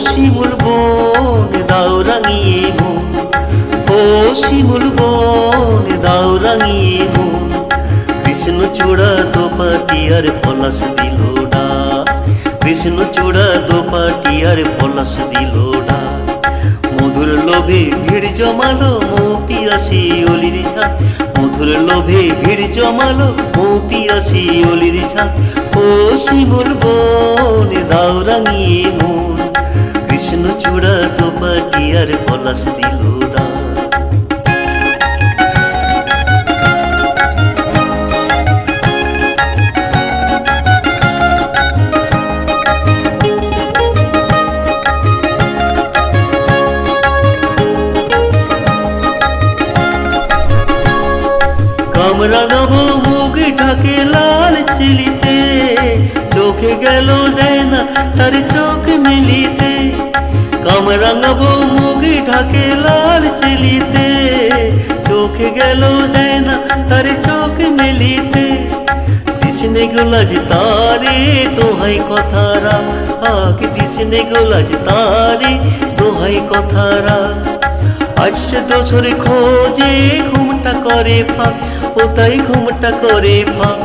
শিমুল বন দাও রাঙিয়ে মন, ও শিমুল বন দাও রাঙিয়ে মন। কৃষ্ণ চূড়া দোপাটি আর পলাশ দিল ডাক, কৃষ্ণ চূড়া দোপাটি আর পলাশ দিল ডাক। মধুর লোভে ভিড় জমালো মো পিয়াসি অলির ঝাঁক, মধুর লোভে ভিড় জমালো মো পিয়াসি অলির ঝাঁক। ও শিমুল বন দাও রাঙিয়ে মন, কৃষ্ণ চূড়া দোপাটি আর পলাশ দিল ডাক। কামরাঙাবো মুখ ঢাকে লাল চিলিতে, চোখে গেল দেয় না তার চোখ মিলিতে। কামরাঙাবো মুখ ঢাকে লাল চিলিতে, চোখে গেল দেয় না তার চোখ মিলিতে। দিসনে গোলাজ তারে দোহাই কথারা, আগে দিসনে গোলাজ তারে দোহাই কথারা। আজ সে দোছরে খোঁজে ঘুমটা করে ফাঁক, ও তাই ঘুমটা করে ফাঁক।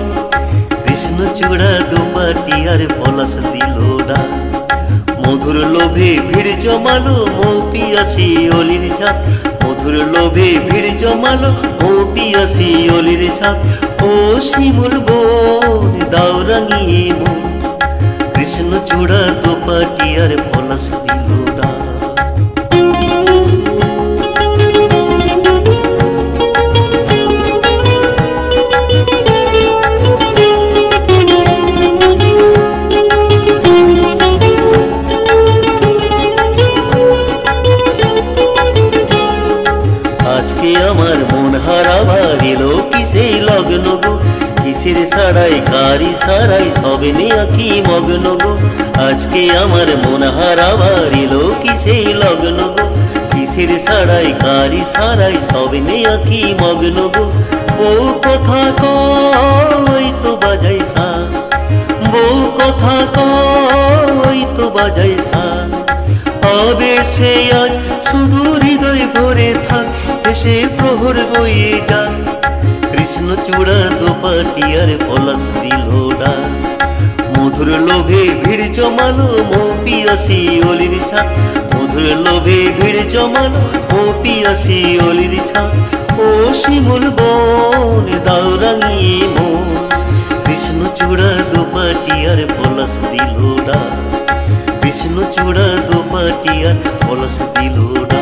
কৃষ্ণ চূড়া দোপাটি আর পলাশ দিল ডাক। মধুর লোভে ভিড় জমালো মো পিয়াসি অলির ঝাঁক, মধুর লোভে ভিড় জমালো মো পিয়াসি অলির ঝাঁক। ও শিমুল বন দাও রাঙিয়ে মন, কৃষ্ণ চূড়া দোপাটি আর পলাশ দিল ডাক। আজকে আমার মন হারাবার এলো কিসেই লগ্ন গো, কিসের ছাড়াই কারি সারাই সবে নিয়ে কি মগ্ন গো। আজকে আমার মন হারাবার এলো কিসেই লগ্ন গো, কিসের ছাড়াই কারি সারাই সবে নিয়ে কি মগ্ন গো। বউ কথা কই তো বাজাই সা, বউ কথা কই তো বাজাই সা। আবেশে আজ শুধু হৃদয় ভরে থাক, এসে প্রহর বয়ে যাক। কৃষ্ণ চূড়া দোপাটি আর পলাশ দিল ডাক। মধুর লোভে ভিড় জমালো মো পিয়াসি অলির ঝাঁক, মধুর লোভে ভিড় জমালো মো পিয়াসি অলির ঝাঁক। ও শিমুল বন দাও রাঙিয়ে মন, কৃষ্ণ চূড়া দোপাটি আর পলাশ দিল ডাক। কৃষ্ণ চূড়া দোপাটি আর পলাশ দিল ডাক।